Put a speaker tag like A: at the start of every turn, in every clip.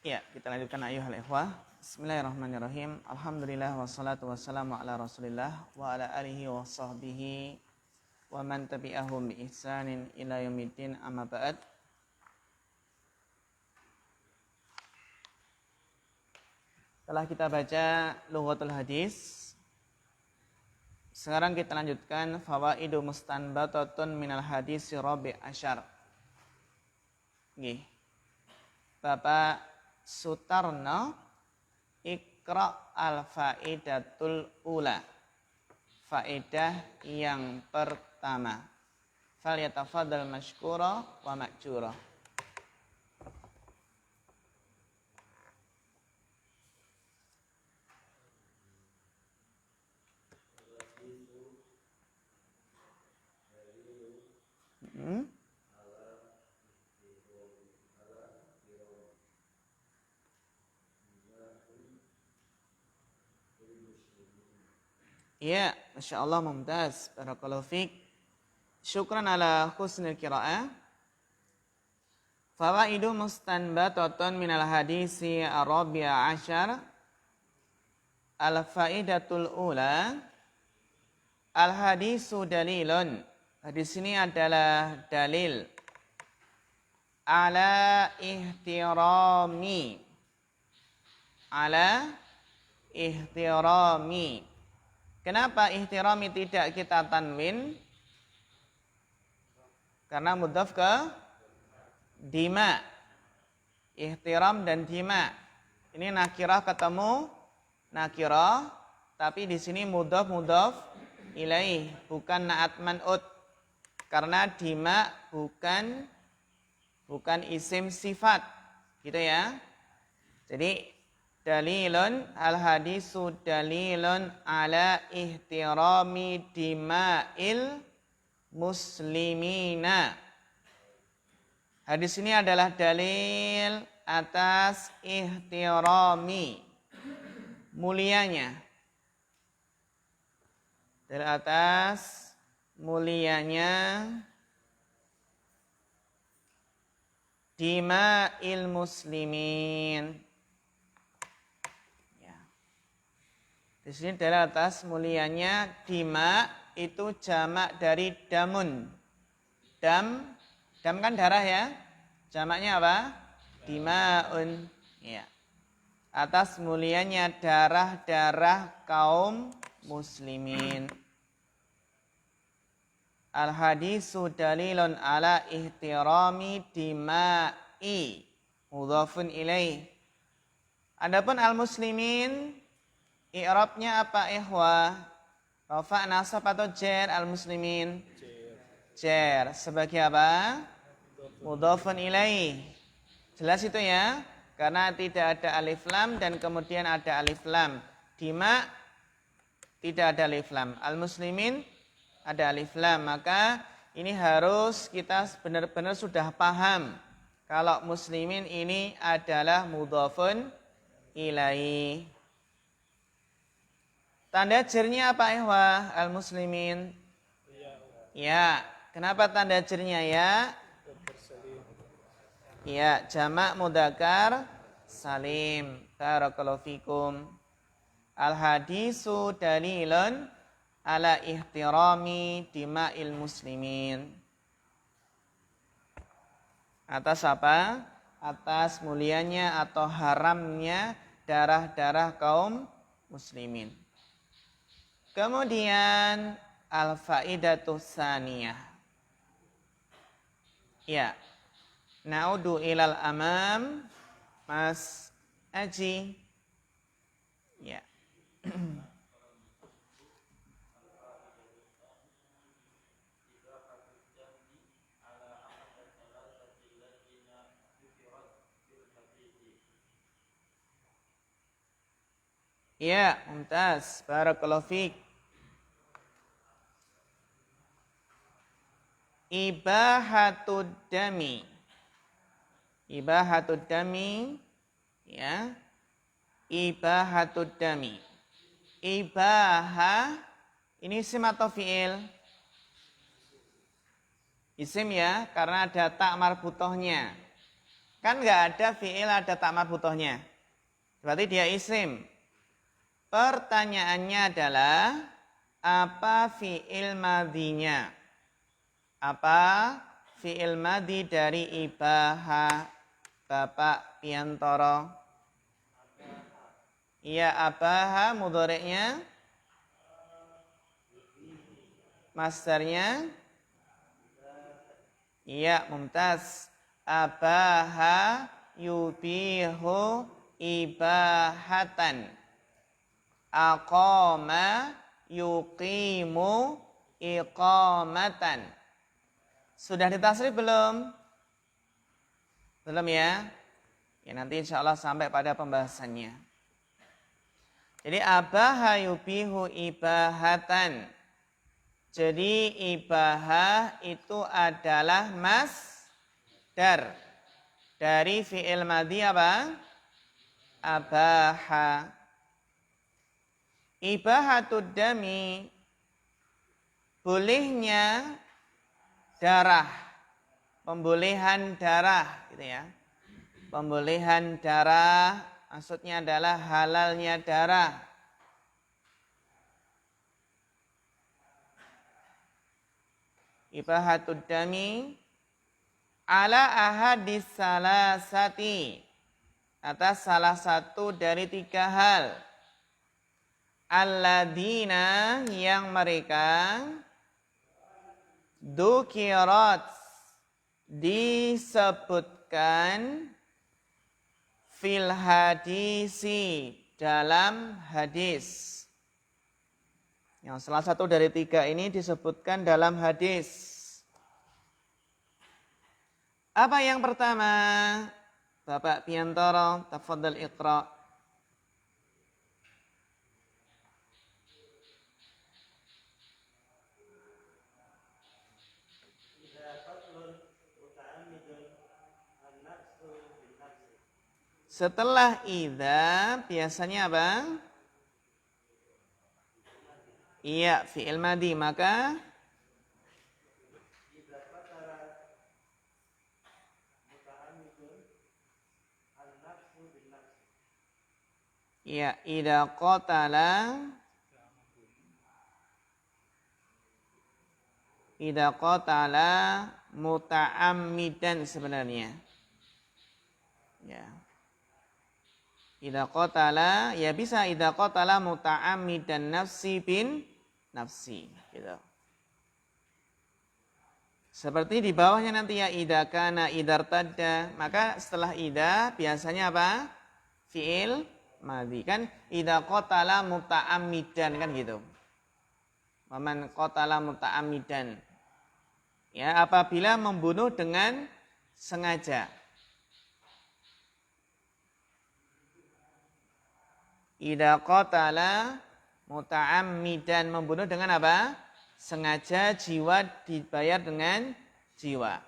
A: Ya, kita lanjutkan ayuhal ikhwah. Bismillahirrahmanirrahim. Alhamdulillah wassalatu wassalamu ala Rasulillah wa ala alihi wa sahbihi wa man tabi'ahum bi ihsanin ila yaumiddin, amma ba'd. Setelah kita baca Lughatul Hadis, sekarang kita lanjutkan fawaidu mustanbatatun minal hadisi rabi' asyar. Nggih. Bapak Sutarno, Iqra al-faidatul ula. Faedah yang pertama. Falyatafaddal mashkura wa ma'jura. Ya, Masya Allah, mumtaz. Barakallahu fiqh. Syukran ala husnil kira'ah. Fawaidu mustanbatatun minal hadisi ar-rabi'a asyar. Al-faidatul ula. Al-hadisu dalilun. Hadis ini adalah dalil ala ihtirami. Ala ihtirami. Kenapa ihtirami tidak kita tanwin? Karena mudhaf ke dima. Ihtiram dan dima. Ini nakirah ketemu nakirah, tapi di sini mudhaf ilaih, bukan na'at man'ut. Karena dima bukan isim sifat. Gitu ya. Jadi dalilun al-hadisu dalilun ala ihtirami dima'il muslimina. Hadis ini adalah dalil atas ihtirami, mulianya. Dalil atas mulianya dima'il muslimin. Di sini adalah atas mulianya dima, itu jamak dari damun. Dam kan darah ya. Jamaknya apa? Dimaun. Ya. Atas mulianya darah-darah kaum muslimin. Al-hadisu dalilun ala ihtirami dima'i. Mudhafun ilaih. Adapun al-muslimin, i'rabnya apa ikhwah? Rafa, nasab atau jar al-muslimin? Jar. Sebagai apa? Mudhafun ilaih. Jelas itu ya? Karena tidak ada alif lam dan kemudian ada alif lam. Dima tidak ada alif lam. Al-muslimin ada alif lam. Maka ini harus kita benar-benar sudah paham kalau muslimin ini adalah mudhafun ilaih. Tanda jernya apa ikhwah? Al-muslimin. Ya. Kenapa tanda jernya ya? Ya, jamak mudzakkar salim. Barakallahu fikum. Al-hadisu dalilun ala ihtirami dima'il muslimin. Atas apa? Atas mulianya atau haramnya darah-darah kaum muslimin. Kemudian al-faidatus tsaniyah. Ya. Na'udu ilal amam. Mas Aji. Ya. Ya, mumtaz. Barakallahu fiik. Ibahatud dami. Ibahatud dami, ya. Ibahatud dami. Ibaha ini isim atau fi'il? Isim ya, karena ada tak marbutohnya. Kan nggak ada fi'il, ada tak marbutohnya. Berarti dia isim. Pertanyaannya adalah, apa fi'il madinya? Apa fi'il madi dari ibaha Bapak Piantoro? Iya, abaha mudhari'nya. Masdarnya. Iya, mumtaz. Abaha yubihu ibahatan. Aqama yuqimu iqamatan. Sudah ditasrif belum? Belum ya? Ya nanti insya Allah sampai pada pembahasannya. Jadi abaha yubihu ibahatan. Jadi ibahah itu adalah masdar dari fi'il madhi apa? Abaha. Ibahatud dami, bolehnya darah, pembolehan darah gitu ya. Pembolehan darah maksudnya adalah halalnya darah. Ibahatud dami ala ahadis salasati, atas salah satu dari 3 hal. Alladzina, yang mereka dukirat, disebutkan fil hadisi, dalam hadis. Yang salah satu dari 3 ini disebutkan dalam hadis. Apa yang pertama? Bapak Piantoro, tafadhal iqra. Setelah idza biasanya apa? Iya, fi'il madhi, maka iya, idza qatala muta'ammidan sebenarnya. Ya. Idza qatala, ya bisa idza qatala muta'ammidan nafsi bin nafsi gitu. Seperti di bawahnya nanti ya, idza kana idartadda, maka setelah idza biasanya apa? Fi'il madhi kan, idza qatala muta'ammidan kan gitu. Waman qatala muta'ammidan. Ya, apabila membunuh dengan sengaja. Idza qatala muta'ammidan, membunuh dengan apa? Sengaja, jiwa dibayar dengan jiwa.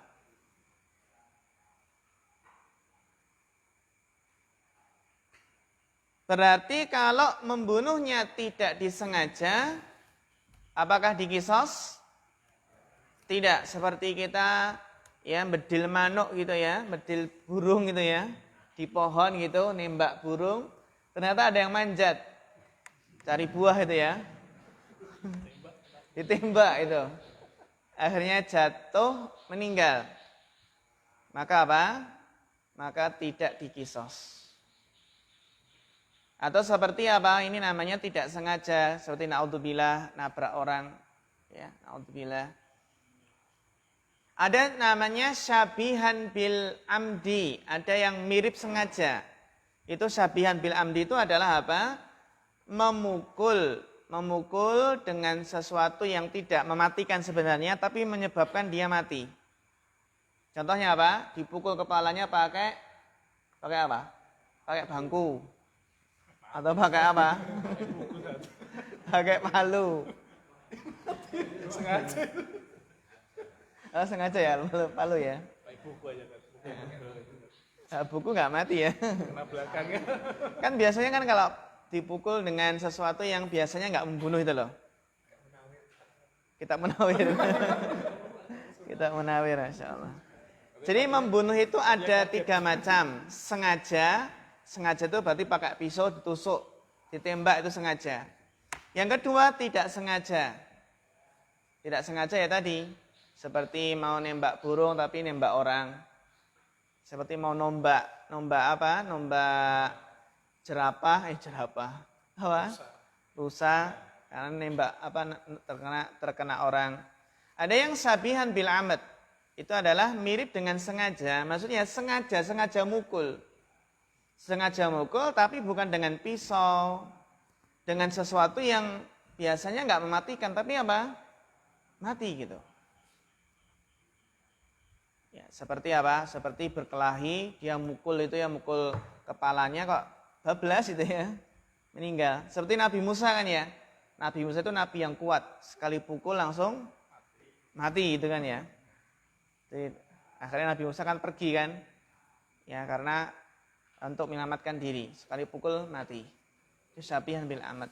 A: Berarti kalau membunuhnya tidak disengaja, apakah dikisos? Tidak, seperti kita ya bedil manuk gitu ya, bedil burung gitu ya, di pohon gitu, nembak burung, ternyata ada yang manjat, cari buah itu ya. Ditembak itu, akhirnya jatuh meninggal, maka apa? Maka tidak dikisos. Atau seperti apa? Ini namanya tidak sengaja, seperti naudzubillah, nabrak orang, ya naudzubillah. Ada namanya syabihan bil amdi, ada yang mirip sengaja. Itu syabihan bil amdi itu adalah apa? Memukul dengan sesuatu yang tidak mematikan sebenarnya, tapi menyebabkan dia mati. Contohnya apa? Dipukul kepalanya pakai apa? Pakai bangku. Atau pakai apa? Pakai palu.
B: Sengaja.
A: Oh, sengaja ya, palu ya.
B: Pakai buku aja kan.
A: Buku nggak mati ya.
B: Kena belakangnya.
A: Kan biasanya kan kalau dipukul dengan sesuatu yang biasanya nggak membunuh itu loh. Kita menawir. Kita menawir, insya Allah. Jadi membunuh itu ada 3 macam. Sengaja itu berarti pakai pisau ditusuk, ditembak itu sengaja. Yang kedua tidak sengaja. Tidak sengaja ya tadi, seperti mau nembak burung tapi nembak orang. Seperti mau nombak apa? Nombak jerapah. Apa? Rusa. Karena nembak apa terkena orang. Ada yang sabihan bil amad. Itu adalah mirip dengan sengaja. Maksudnya sengaja mukul. Sengaja mukul tapi bukan dengan pisau. Dengan sesuatu yang biasanya nggak mematikan tapi apa? Mati gitu. Ya, seperti apa? Seperti berkelahi, dia mukul itu ya mukul kepalanya kok bablas itu ya. Meninggal. Seperti Nabi Musa kan ya. Nabi Musa itu nabi yang kuat. Sekali pukul langsung mati gitu kan ya. Jadi, akhirnya Nabi Musa kan pergi kan. Ya karena untuk menyelamatkan diri. Sekali pukul mati. Itu sabihan bil amad.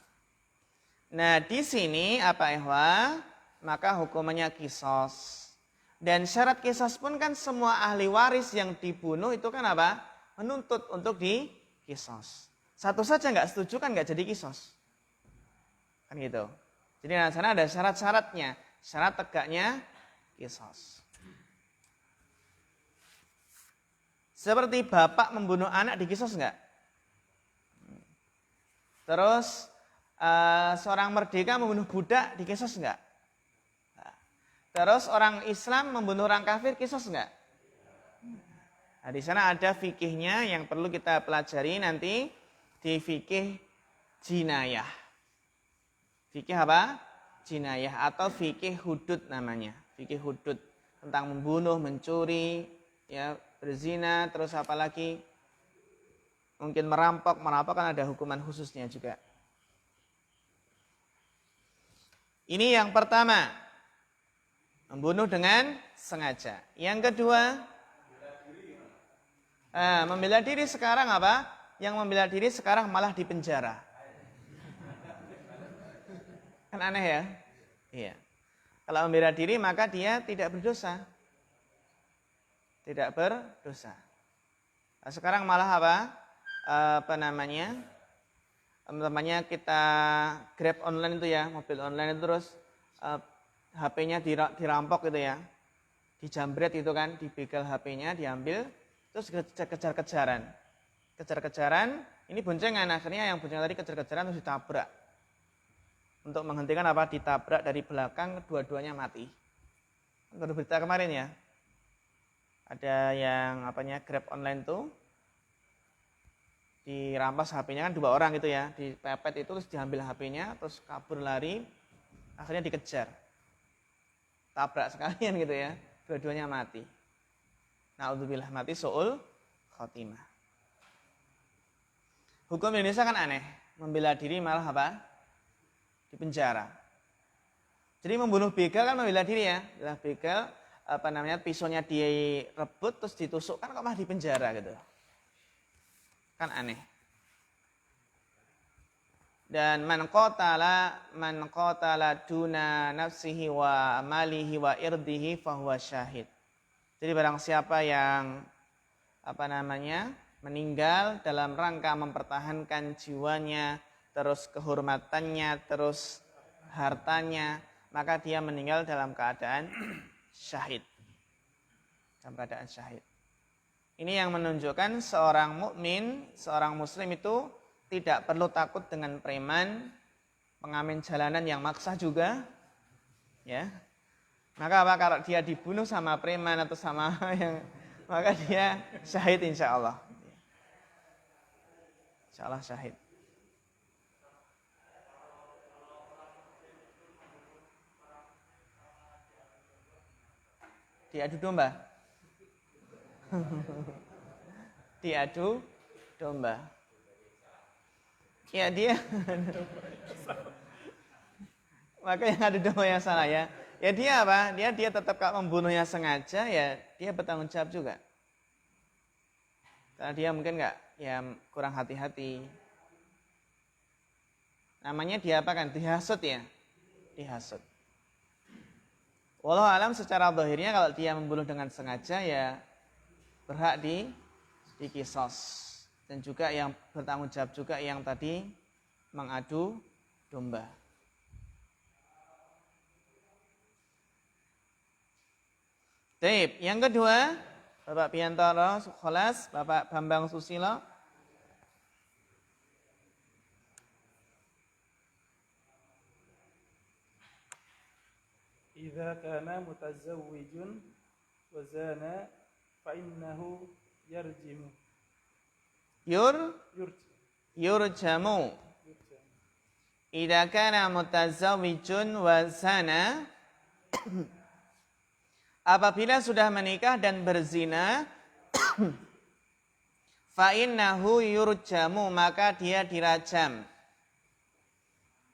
A: Nah di sini apa ihwa? Maka hukumannya kisos. Dan syarat kisos pun kan semua ahli waris yang dibunuh itu kan apa? Menuntut untuk dikisos. Satu saja nggak setuju kan nggak jadi kisos. Kan gitu. Jadi di sana ada syarat-syaratnya. Syarat tegaknya kisos. Seperti bapak membunuh anak dikisos enggak? Terus seorang merdeka membunuh budak dikisos enggak? Terus orang Islam membunuh orang kafir kisos enggak? Nah, di sana ada fikihnya yang perlu kita pelajari nanti di fikih jinayah. Fikih apa? Jinayah atau fikih hudud namanya. Fikih hudud tentang membunuh, mencuri, ya berzina, terus apa lagi? Mungkin merampok kan ada hukuman khususnya juga. Ini yang pertama, membunuh dengan sengaja. Yang kedua, membela diri sekarang apa? Yang membela diri sekarang malah dipenjara. Kan aneh ya? Iya. Kalau membela diri maka dia tidak berdosa. Tidak berdosa. Nah, sekarang malah apa? Namanya kita Grab online itu ya, mobil online itu terus HP-nya dirampok gitu ya. Dijambret itu kan, dibegal HP-nya, diambil, terus kejar-kejaran. Kejar-kejaran, ini boncengan, akhirnya yang boncengan tadi kejar-kejaran terus ditabrak. Untuk menghentikan apa? Ditabrak dari belakang, dua-duanya mati. Baru berita kemarin ya. Ada yang Grab online tuh dirampas HP-nya kan 2 orang gitu ya, dipepet itu terus diambil HP-nya, terus kabur lari, akhirnya dikejar. Tabrak sekalian gitu ya, dua-duanya mati. Na'udzubillah, mati su'ul khotimah. Hukum Indonesia kan aneh, membela diri malah apa? Dipenjara. Jadi membunuh begal kan membela diri ya, begal pisaunya direbut terus ditusuk kan kok malah dipenjara gitu. Kan aneh. Dan man qatala duna nafsihi wa malihi wa irdihi fahuwa syahid. Jadi barang siapa yang meninggal dalam rangka mempertahankan jiwanya, terus kehormatannya, terus hartanya, maka dia meninggal dalam keadaan syahid. Dalam keadaan syahid. Ini yang menunjukkan seorang mukmin, seorang muslim itu tidak perlu takut dengan preman, pengamen jalanan yang maksa juga, ya. Maka apa kalau dia dibunuh sama preman atau sama yang, maka dia syahid insya Allah. Insya Allah syahid. Diadu domba. Diadu domba. Ya dia. Maka yang adu domba yang salah ya. Ya dia apa? Dia tetap kalau membunuhnya sengaja ya dia bertanggung jawab juga. Karena dia mungkin kurang hati-hati. Namanya dia apa kan? Dihasut ya. Dihasut. Wallahu alam secara zahirnya kalau dia membunuh dengan sengaja ya berhak di kisos. Dan juga yang bertanggung jawab juga yang tadi mengadu domba. Baik, yang kedua, Bapak Piantoro Sukholas, Bapak Bambang Susilo.
B: Idza kana mutazawwijun wa zana fa innahu yarjimu.
A: Yurjamu. Idza kana mutazawwijun wa zana. Apabila sudah menikah dan berzina, fa innahu yurjamu, maka dia dirajam.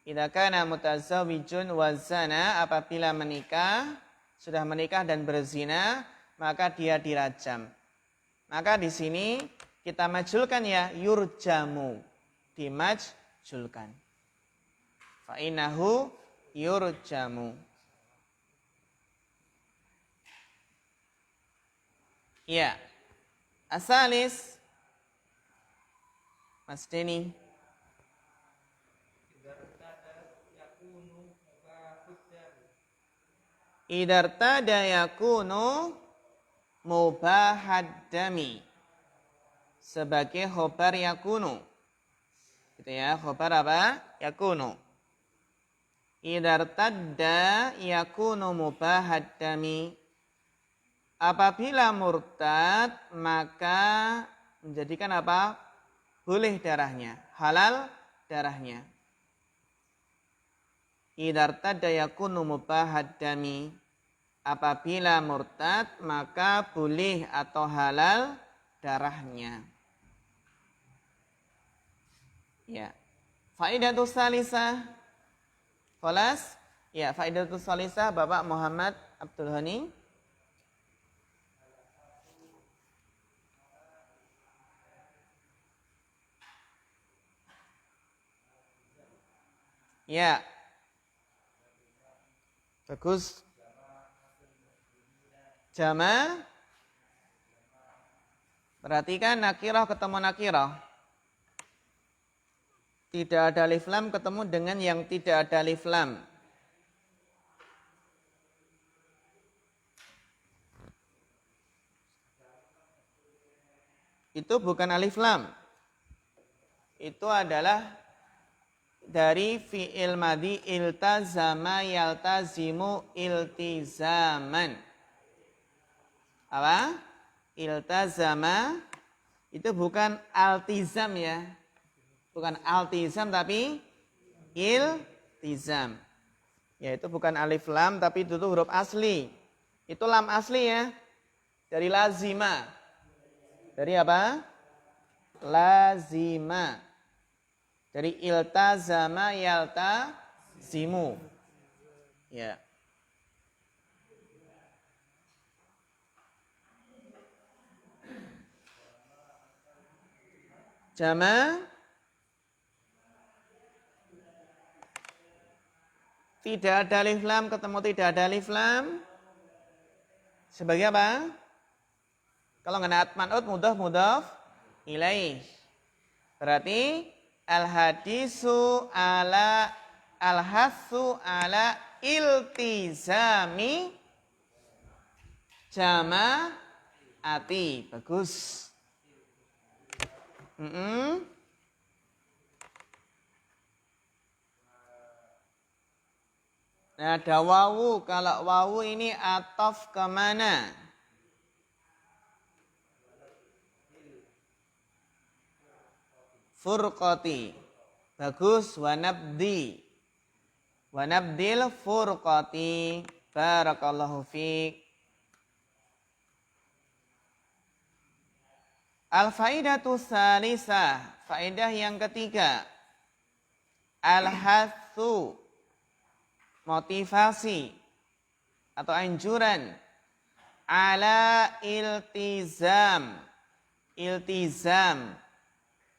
A: Idza kana mutazawwijun wa zana, apabila sudah menikah dan berzina, maka dia dirajam. Maka di sini kita majulkan ya, yurjamu, dimajulkan. Fa innahu yurjamu. Ya. Asalis Mas Denny. Idartada yakunu mubahaddami. Sebagai khobar yakunu. Gitu ya, khobar apa? Yakunu. Idartada yakunu mubahaddami. Apabila murtad, maka menjadikan apa? Boleh darahnya, halal darahnya. Idartada yakunu mubahaddami. Apabila murtad, maka boleh atau halal darahnya. Ya. Faidatus salisah. Kholas? Ya, faidatus salisah Bapak Muhammad Abdul Hani. Ya. Bagus. Jama. Perhatikan nakirah ketemu nakirah. Tidak ada alif lam ketemu dengan yang tidak ada alif lam. Itu bukan alif lam. Itu adalah dari fi'il madhi iltazama yaltazimu iltizaman. Apa? Iltazama itu bukan altizam ya. Bukan altizam tapi iltizam. Ya itu bukan alif lam tapi itu huruf asli. Itu lam asli ya. Dari lazima. Dari apa? Lazima. Dari iltazama yaltazimu. Ya. Jama. Tidak ada alif lam ketemu tidak ada alif lam. Sebagai apa? Kalau nggak man'ut mudhaf ilaih. Berarti al-hadisu ala al-hasu ala iltizami jama'ati. Bagus. Nah, ada wawu. Kalau wawu ini ataf kemana? Furqati. Bagus. Wanabdi. Wanabdil furqati. Barakallahu fiqh. Al-faidatu salisah. Faidah yang ketiga. Al-hathu. Motivasi. Atau anjuran. Ala iltizam. Iltizam.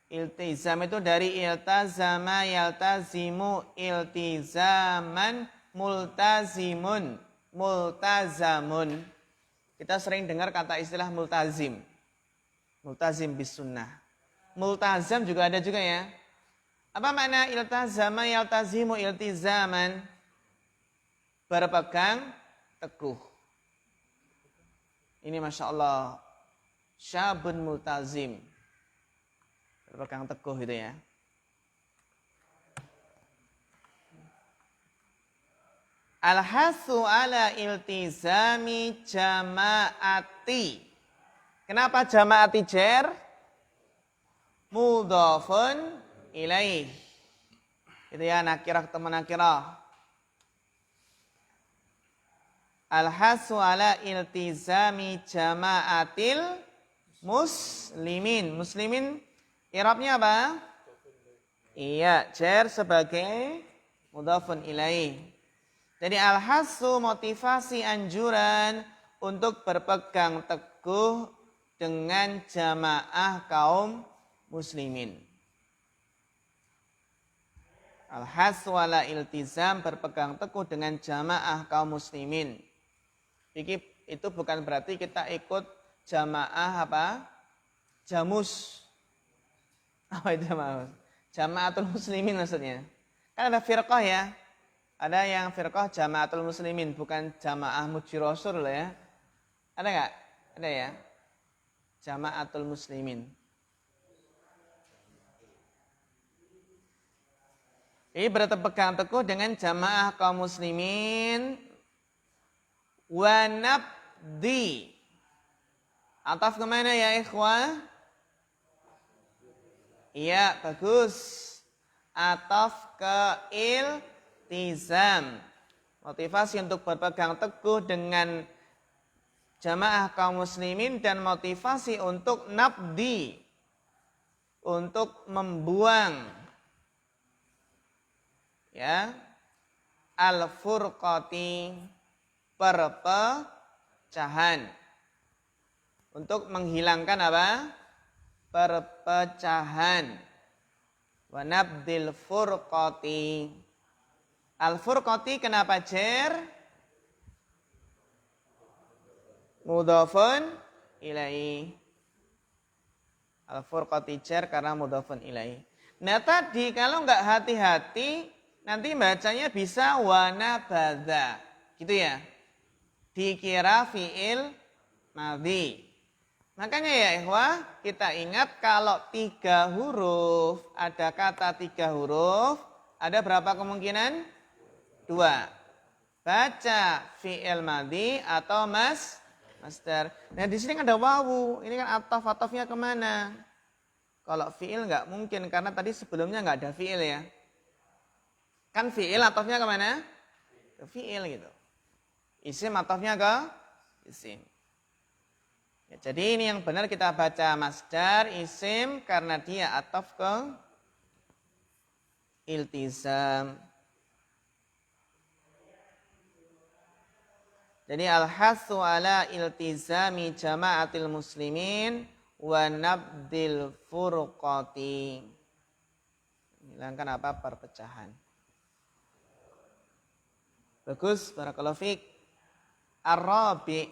A: Iltizam itu dari iltazama yaltazimu iltizaman multazimun. Multazamun. Kita sering dengar kata istilah multazim. Multazim bis sunnah. Multazam juga ada juga ya. Apa makna iltazama yaltazimu iltizaman? Berpegang teguh. Ini Masya Allah. Syabun multazim. Berpegang teguh itu ya. Al-hasu ala iltizami jama'ati. Kenapa jama'ati jer? Mudhafun ilaih. Itu ya nakirah ketemu nakirah. Al-hasu ala iltizami jama'atil muslimin. Muslimin i'rabnya apa? Iya, jer sebagai mudhafun ilaih. Jadi al-hasu motivasi anjuran untuk berpegang teguh dengan jamaah kaum muslimin. Al-hasu ala iltizam berpegang teguh dengan jamaah kaum muslimin. Itu bukan berarti kita ikut jamaah apa? Jamus. Apa itu jamaah? Jamaatul muslimin maksudnya. Kan ada firqah ya. Ada yang firqah jamaatul muslimin, bukan jamaah muji rasul ya. Ada nggak? Ada ya. Jamaatul muslimin. Ini berpegang teguh dengan jamaah kaum muslimin. Wa nabdi. Ataf kemana ya ikhwah? Iya, bagus. Ataf ke iltizam. Motivasi untuk berpegang teguh dengan jamaah kaum muslimin dan motivasi untuk nabdi. Untuk membuang ya al-furqati perpecahan, untuk menghilangkan apa? Perpecahan. Wa nabdil furqati. Al-furqati kenapa jer? Mudhafun ilaih. Al-furqati jer karena mudhafun ilaih. Nah tadi kalau nggak hati-hati nanti bacanya bisa wanabadha. Gitu ya. Dikira fi'il madhi. Makanya ya ikhwah, kita ingat kalau 3 huruf, ada kata 3 huruf, ada berapa kemungkinan? 2. Baca fi'il madhi atau masdar. Nah di sini kan ada wawu, ini kan ataf-atafnya kemana? Kalau fi'il nggak mungkin, karena tadi sebelumnya nggak ada fi'il ya. Kan fi'il atafnya kemana? Ke fi'il gitu. Isim atafnya ke isim. Ya, jadi ini yang benar kita baca masdar isim karena dia ataf ke iltizam. Jadi al-hasu ala iltizami jama'atil muslimin wa nabdil furqati. Hilangkan apa? Perpecahan. Bagus, barakallahu fiik. Ar-rabi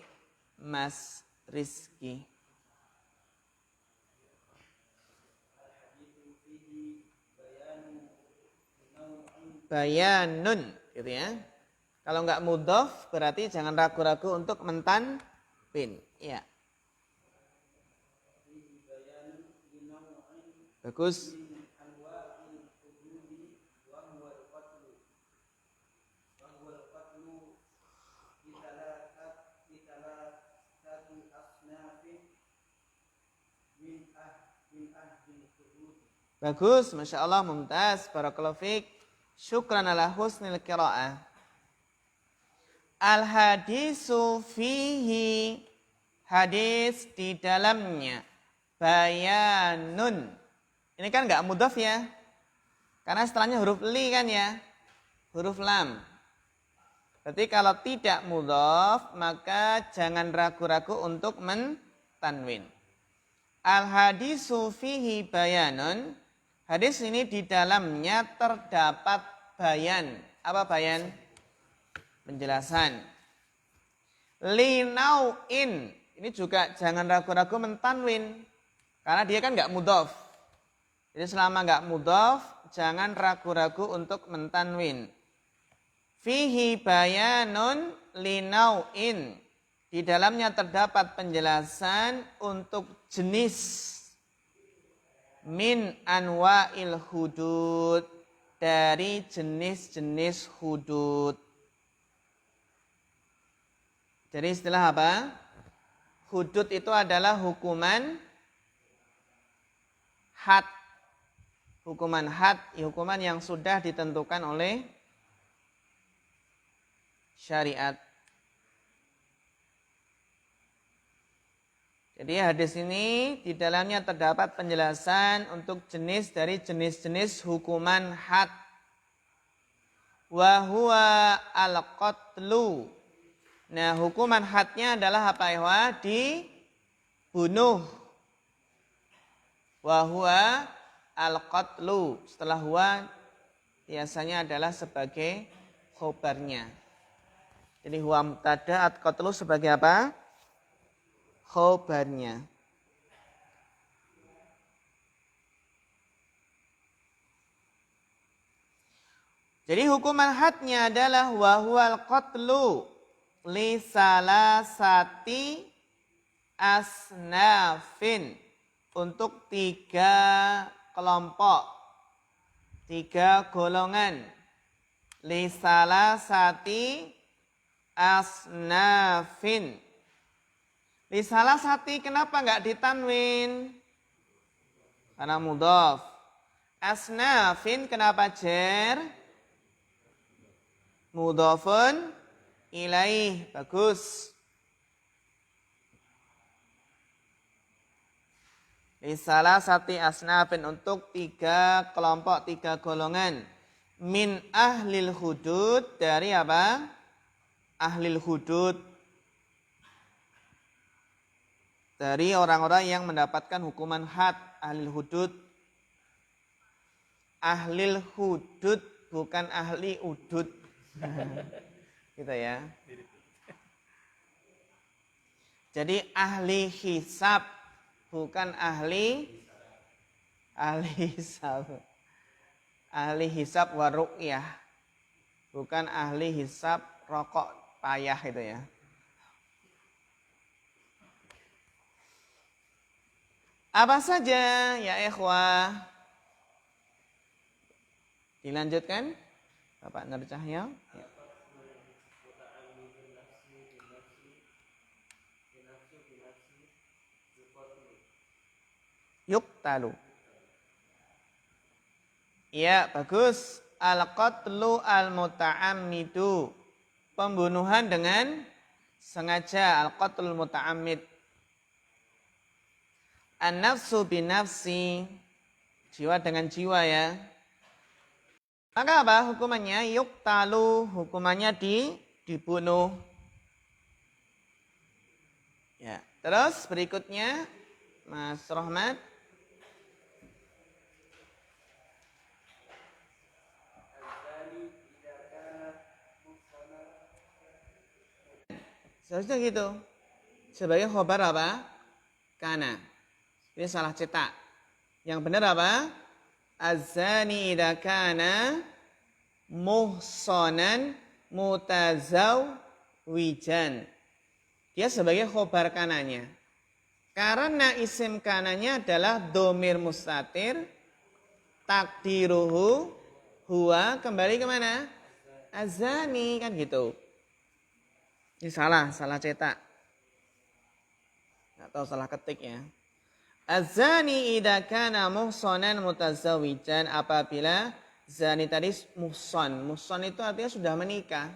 A: Mas Rizki. Bayanun gitu ya. Kalau enggak mudhaf berarti jangan ragu-ragu untuk mentanwin. Ya. Bagus. Bagus, Masya Allah, mumtaz, barakallahu fiik. Syukran ala husnil qiraah. Al-hadisu fihi, hadis di dalamnya. Bayanun. Ini kan enggak mudhaf ya. Karena setelahnya huruf li kan ya. Huruf lam. Berarti kalau tidak mudhaf, maka jangan ragu-ragu untuk mentanwin. Al-hadisu fihi bayanun. Hadis ini di dalamnya terdapat bayan. Apa bayan? Penjelasan. Linau'in. Ini juga jangan ragu-ragu mentanwin. Karena dia kan nggak mudhof. Jadi selama nggak mudhof, jangan ragu-ragu untuk mentanwin. Fihi bayanun linau'in. Di dalamnya terdapat penjelasan untuk jenis min anwa'il hudud, dari jenis-jenis hudud. Jadi istilah apa? Hudud itu adalah hukuman had. Hukuman had, hukuman yang sudah ditentukan oleh syariat. Jadi hadis ini di dalamnya terdapat penjelasan untuk jenis dari jenis-jenis hukuman had. Wa huwa al-qatlu. Nah, hukuman hadnya adalah apa ya? Dibunuh. Wa huwa al-qatlu. Setelah huwa biasanya adalah sebagai khobarnya. Jadi huwa mubtada, al-qatlu sebagai apa? Khobarnya. Jadi hukuman hadnya adalah wa huwal qatlu li salasati asnafin, untuk 3 kelompok, 3 golongan. Li salasati asnafin. Li salasati kenapa enggak ditanwin? Karena mudhaf. Asnafin kenapa jar? Mudhafun ilaih. Bagus. Li salasati asnafin, untuk 3 kelompok, 3 golongan. Min ahlil hudud, dari apa? Ahlil hudud. Dari orang-orang yang mendapatkan hukuman had, ahlil hudud. Ahlil hudud, bukan ahli udud. Gitu ya. Jadi ahli hisab, bukan ahli hisab. Ahli hisab wa ru'yah, bukan ahli hisab rokok payah itu ya. Apa saja ya ikhwah? Dilanjutkan Bapak Nur Cahyo. Ya. Yuktalu. Ya, bagus. Al-qatlu al-muta'ammidu. Pembunuhan dengan sengaja. Al-qatlul muta'ammid. An-nafsu binafsi, jiwa dengan jiwa ya. Maka apa hukumannya? Yuktalu, hukumannya dibunuh. Ya, terus berikutnya Mas Rahmat. Seharusnya gitu. Sebagai khobar apa? Kana. Ini salah cetak. Yang benar apa? Az-zani idza kana muhsanan mutazawwijan. Dia sebagai khobar kananya. Karena isim kananya adalah domir mustatir, takdiruhu huwa, kembali kemana? Az-zani, kan gitu. Ini salah cetak. Nggak tahu salah ketik ya. Az-zani idza kana muhsanan mutazawwijan, apabila zani tadi muhsan. Muhsan itu artinya sudah menikah.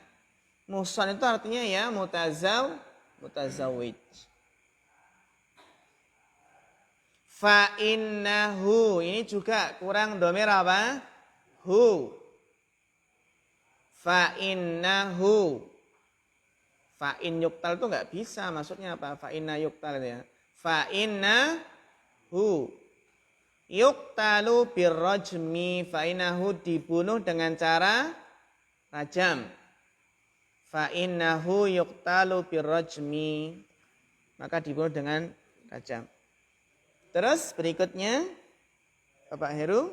A: Muhsan itu artinya ya mutazawwij. Fa innahu, ini juga kurang domir apa? Hu. Fa innahu. Fa in yuktal itu enggak bisa, maksudnya apa? Fa inna yuktal itu ya. Fa inna yuktalu birrajmi, fa innahu dibunuh dengan cara rajam. Fa innahu yuktalu birrajmi, maka dibunuh dengan rajam. Terus berikutnya Bapak Heru.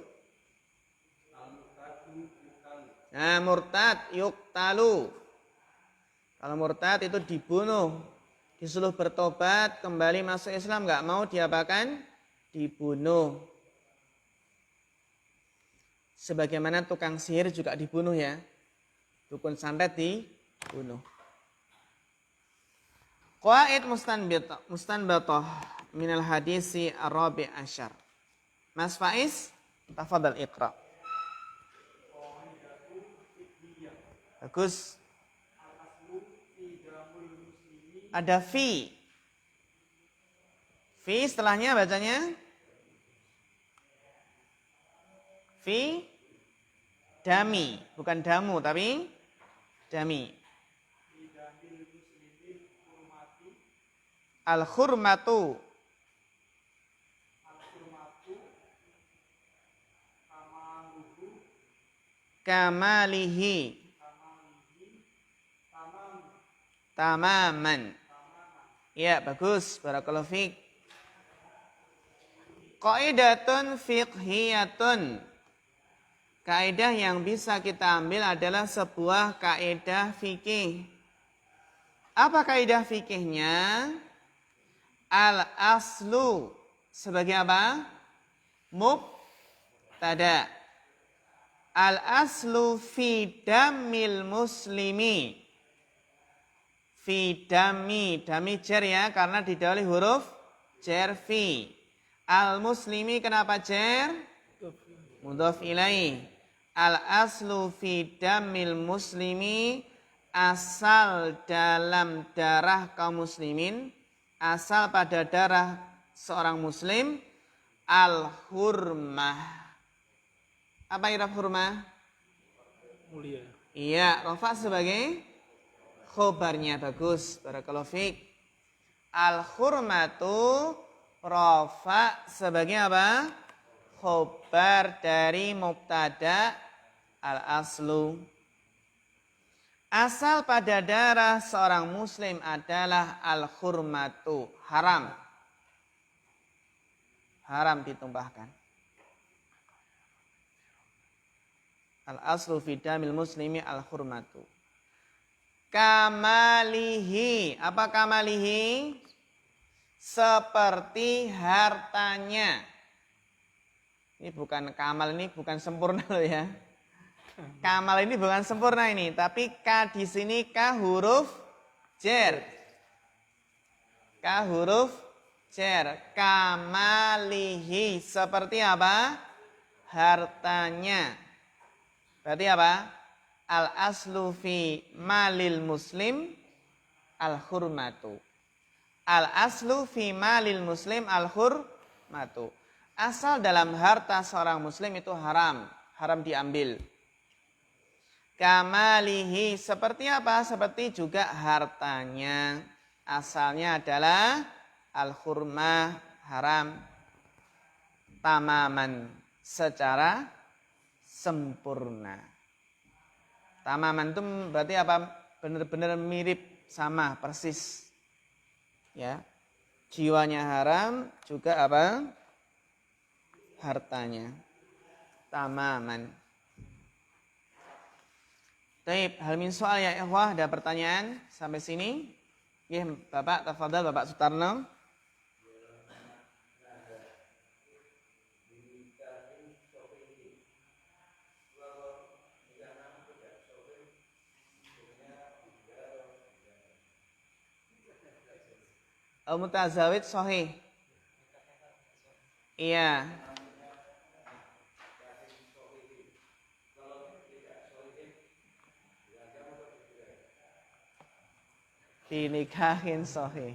A: Nah, murtad yuktalu. Kalau murtad itu dibunuh, disuruh bertobat, kembali masuk Islam, nggak mau diapakan? Dibunuh. Sebagaimana tukang sihir juga dibunuh ya. Dukun santet dibunuh. Qaid mustanbatah minal hadisi ar-rabi' asyar. Mas Faiz, tafadhal iqra. Bagus. Ada fi. Fi setelahnya bacanya fi dami, bukan damu tapi dami. Al-hurmatu kamalihi tamaman. Ya, bagus. Barakallahu fiik. Qaidatun fiqhiyatun. Kaidah yang bisa kita ambil adalah sebuah kaidah fikih. Apa kaidah fikihnya? Al-aslu sebagai apa? Mubtada. Al-aslu fi damil muslimi. Fi dami. Dami jar ya, karena didahului huruf jar fi. Al-muslimi kenapa jar? Mudhaf ilaih. Al-aslu fi damil muslimi. Asal dalam darah kaum muslimin. Asal pada darah seorang muslim. Al-hurmah. Apa irab hurmah?
B: Mulia.
A: Iya, rafa sebagai khobarnya. Bagus. Barakallahu fiik. Al-hurmatu rafa sebagai apa? Khobar dari mubtada al-aslu. Asal pada darah seorang muslim adalah al-hurmatu, haram. Haram ditumpahkan. Al-aslu fi damil muslimi al-hurmatu. Kamalihi. Apa kamalihi? Seperti hartanya. Ini bukan kamal, ini bukan sempurna loh ya. Kamal ini bukan sempurna ini, tapi ka di sini ka huruf jar. Ka huruf jar. Kamalihi seperti apa? Hartanya. Berarti apa? Al aslu fi malil muslim al hurmatu. Al aslu fi malil muslim al hurmatu. Asal dalam harta seorang muslim itu haram, haram diambil. Kamalihi seperti apa? Seperti juga hartanya. Asalnya adalah al-hurmah, haram. Tamaman, secara sempurna. Tamaman itu berarti apa? Benar-benar mirip, sama, persis. Ya. Jiwanya haram, juga apa? Hartanya. Tamaman. Baik, hal min soal ya ikhwah, ada pertanyaan sampai sini? Ya, Bapak, tafadhal Bapak Sutarno. Al-mutazawid sahih. Iya. Dinikahin sahih.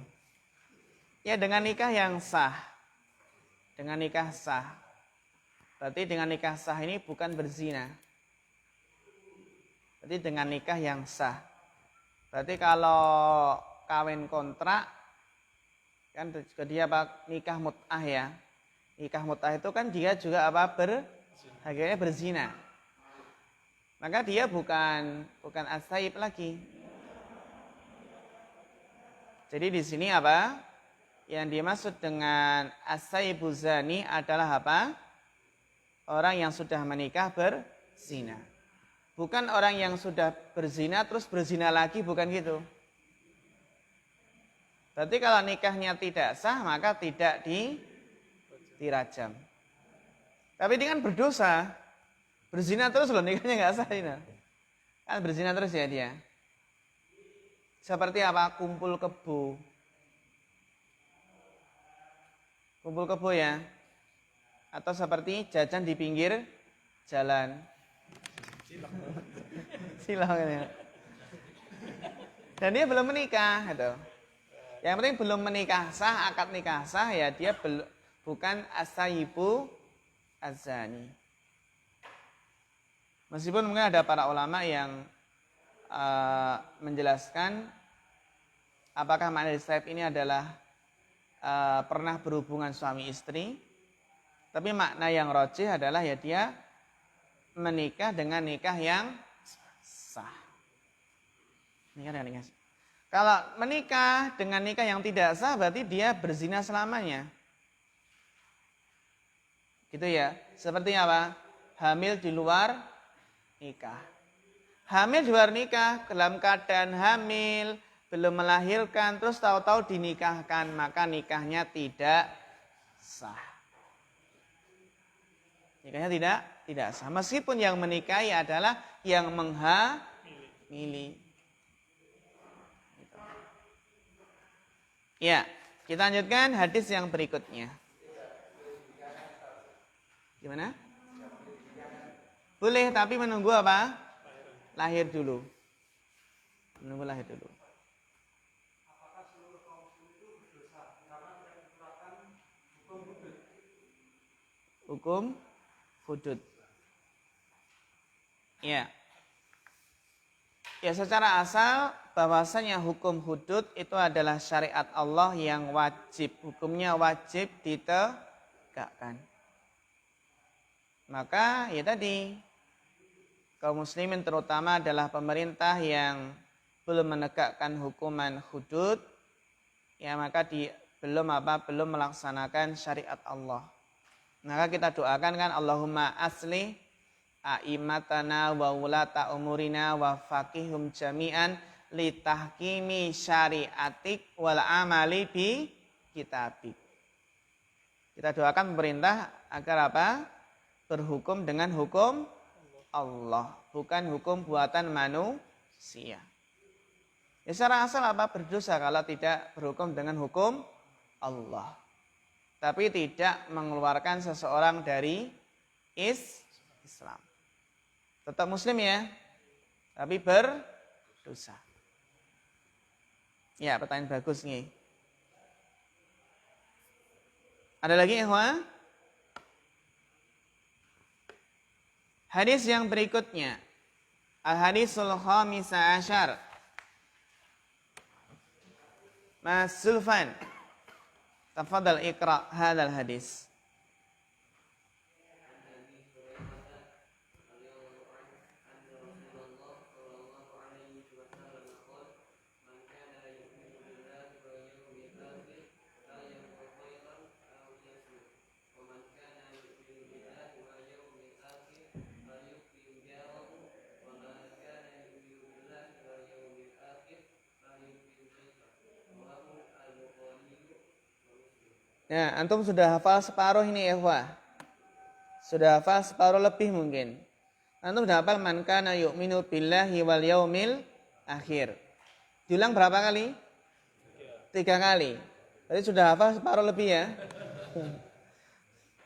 A: Ya dengan nikah yang sah. Dengan nikah sah. Berarti dengan nikah sah ini bukan berzina. Berarti dengan nikah yang sah. Berarti kalau kawin kontrak kan juga dia apa? Nikah mut'ah ya. Nikah mut'ah itu kan dia juga apa? Akhirnya berzina. Maka dia bukan as-sayyib lagi. Jadi di sini apa? yang dimaksud dengan as-sayyibu zani adalah apa? Orang yang sudah menikah berzina. Bukan orang yang sudah berzina terus berzina lagi, bukan gitu. Berarti kalau nikahnya tidak sah maka tidak dirajam. Tapi dia kan berdosa. Berzina terus loh, nikahnya nggak sah ini. Kan berzina terus ya dia. Seperti apa? Kumpul kebo. Kumpul kebo ya. Atau seperti jajan di pinggir jalan. Silang ya. Dan dia belum menikah gitu. Yang penting belum menikah sah, akad nikah sah ya dia bukan as-sayyibu az-zani. Meskipun mungkin ada para ulama yang menjelaskan apakah makna sayyib ini adalah pernah berhubungan suami istri. Tapi makna yang rajih adalah ya dia menikah dengan nikah yang sah. Nikah dengan nikah sah. Kalau menikah dengan nikah yang tidak sah berarti dia berzina selamanya. Gitu ya. Seperti apa? Hamil di luar nikah. Hamil di luar nikah, dalam keadaan hamil, belum melahirkan, terus tahu-tahu dinikahkan, maka nikahnya tidak sah. Nikahnya tidak sah. Meskipun yang menikahi adalah yang menghamili. Ya, kita lanjutkan hadis yang berikutnya. Gimana? Boleh, tapi menunggu apa? Lahir dulu. Menunggu lahir dulu. Hukum hudud. Ya. Ya, secara asal bahwasanya hukum hudud itu adalah syariat Allah yang wajib, hukumnya wajib ditegakkan. Maka ya tadi kaum muslimin terutama adalah pemerintah yang belum menegakkan hukuman hudud, ya maka belum melaksanakan syariat Allah. Maka kita doakan kan Allahumma aslih a'immatana wa wulata umurina wa faqihum jami'an litahkimi syariatik wal amali bi kitabik. Kita doakan pemerintah agar apa? Berhukum dengan hukum Allah, bukan hukum buatan manusia. Ya secara asal apa? Berdosa kalau tidak berhukum dengan hukum Allah. Tapi tidak mengeluarkan seseorang dari Islam. Tetap muslim ya, tapi berdosa. Ya, pertanyaan bagus nih. Ada lagi ikhwah? Hadis yang berikutnya. Al-hadisul khamisa asyar. Mas Zulfan, tafadhal iqra hadzal hadis. Ya, antum sudah hafal separuh ini ya, Wah. Sudah hafal separuh lebih mungkin. Antum sudah hafal man kana yu'minu billahi wal yaumil akhir. Diulang berapa kali? 3 kali. Berarti sudah hafal separuh lebih ya.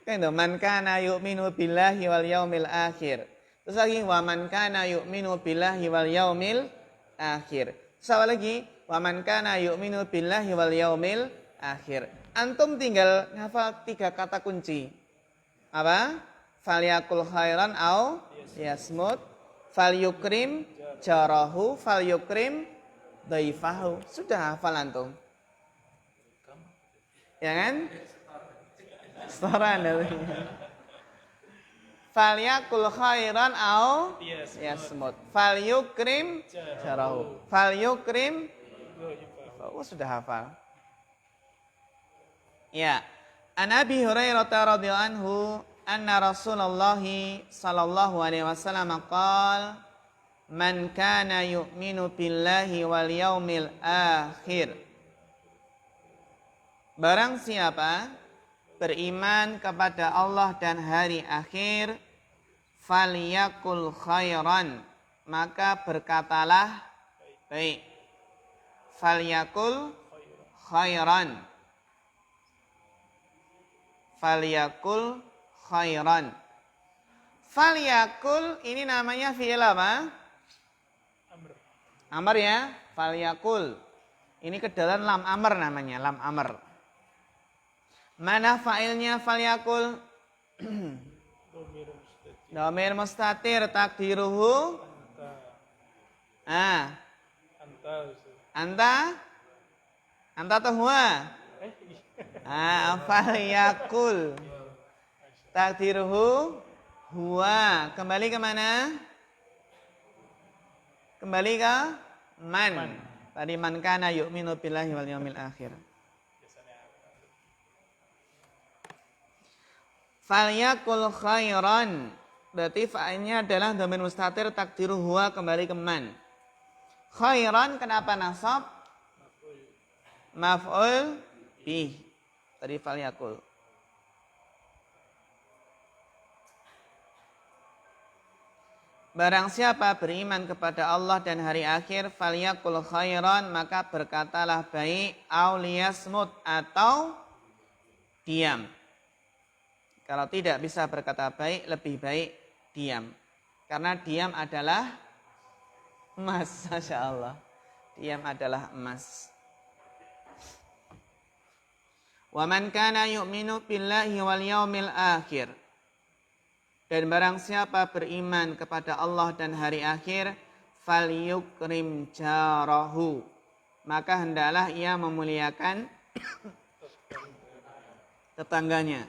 A: Kan itu man kana yu'minu billahi wal yaumil akhir. Terus lagi wa man kana yu'minu billahi wal yaumil akhir. Terus lagi wa man kana yu'minu billahi wal yaumil akhir. Antum tinggal ngafal 3 kata kunci. Apa? Falyakul khairan au yasmut, falyukrim jarahu, falyukrim dhaifahu. Sudah hafal antum? Ya kan? Setoran dari. Falyakul khairan au yasmut, falyukrim jarahu, falyukrim. Oh, sudah hafal. Ya. An Abi Hurairah radhiyallahu anhu anna Rasulullah sallallahu alaihi wasallam qala man kana yu'minu billahi wal yaumil akhir. Barang siapa beriman kepada Allah dan hari akhir, falyakul khairan, maka berkatalah baik. Falyakul khairan. Falyakul khairan. Falyakul ini namanya fi'il apa?
B: Amr.
A: Amr ya, falyakul. Ini kedalam lam amr namanya, lam amr. Mana fa'ilnya falyakul?
B: Domir mustatir.
A: Dhamir mustatir takdiruhu.
B: Anta.
A: Ah,
B: Anta. Ustaz.
A: anta? Anta atau huwa? Falyakul. Takdiruhu huwa. Kembali ke mana? Kembali ke man. Tadi man kana yu'minu billahi wal yaumil akhir. Falyakul khairan. Berarti fa'ilnya adalah dhamir mustatir takdiruhu huwa, kembali ke man. Khairan kenapa nasab? Maf'ul bih. Tadi falyakul. Barang siapa beriman kepada Allah dan hari akhir, falyakul khairan, maka berkatalah baik, au liyasmut, atau diam. Kalau tidak bisa berkata baik, lebih baik diam. Karena diam adalah emas, Masya Allah. Diam adalah emas. Wa man kana yu'minu billahi wal yaumil akhir. Dan barang siapa beriman kepada Allah dan hari akhir, falyukrim jarahu, maka hendaklah ia memuliakan tetangganya.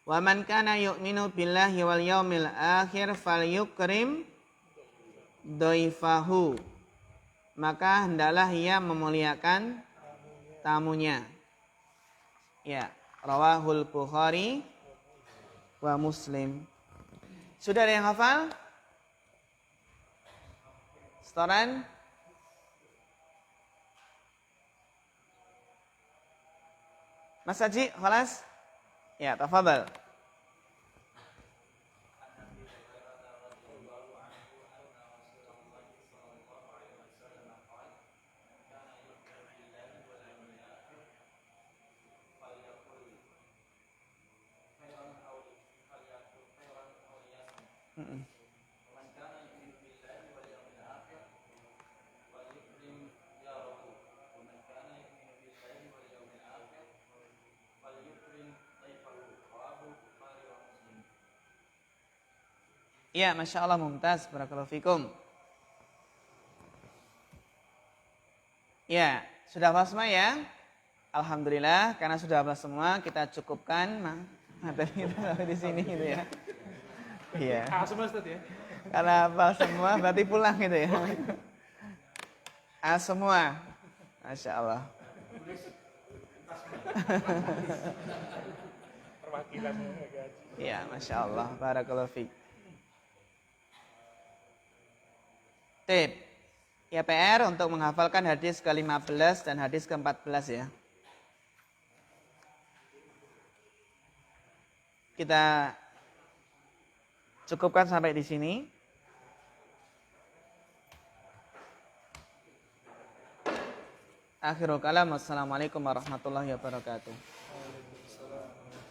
A: Wa man kana yu'minu billahi wal yaumil akhir falyukrim dhaifahu, maka hendaklah ia memuliakan tamunya. Ya, rawahul Bukhari wa Muslim. Sudah ada yang hafal? Setoran? Mas Haji, khalas? Ya, tafadhal. Ya, Masya Allah, mumtaz. Barakallahu fikum. Ya, sudah hafal semua ya? Alhamdulillah, karena sudah hafal semua, kita cukupkan materi kita di sini gitu ya. Iya.
B: Semua Ustaz ya.
A: Karena hafal semua, berarti pulang gitu ya. Semua. Masya Allah.
B: Perwakilannya agak.
A: Ya, Masya Allah. Barakallahu fikum. Tip. Ya, PR untuk menghafalkan hadis ke-15 dan hadis ke-14 ya. Kita cukupkan sampai di sini. Akhirul kalam. Wassalamualaikum warahmatullahi wabarakatuh.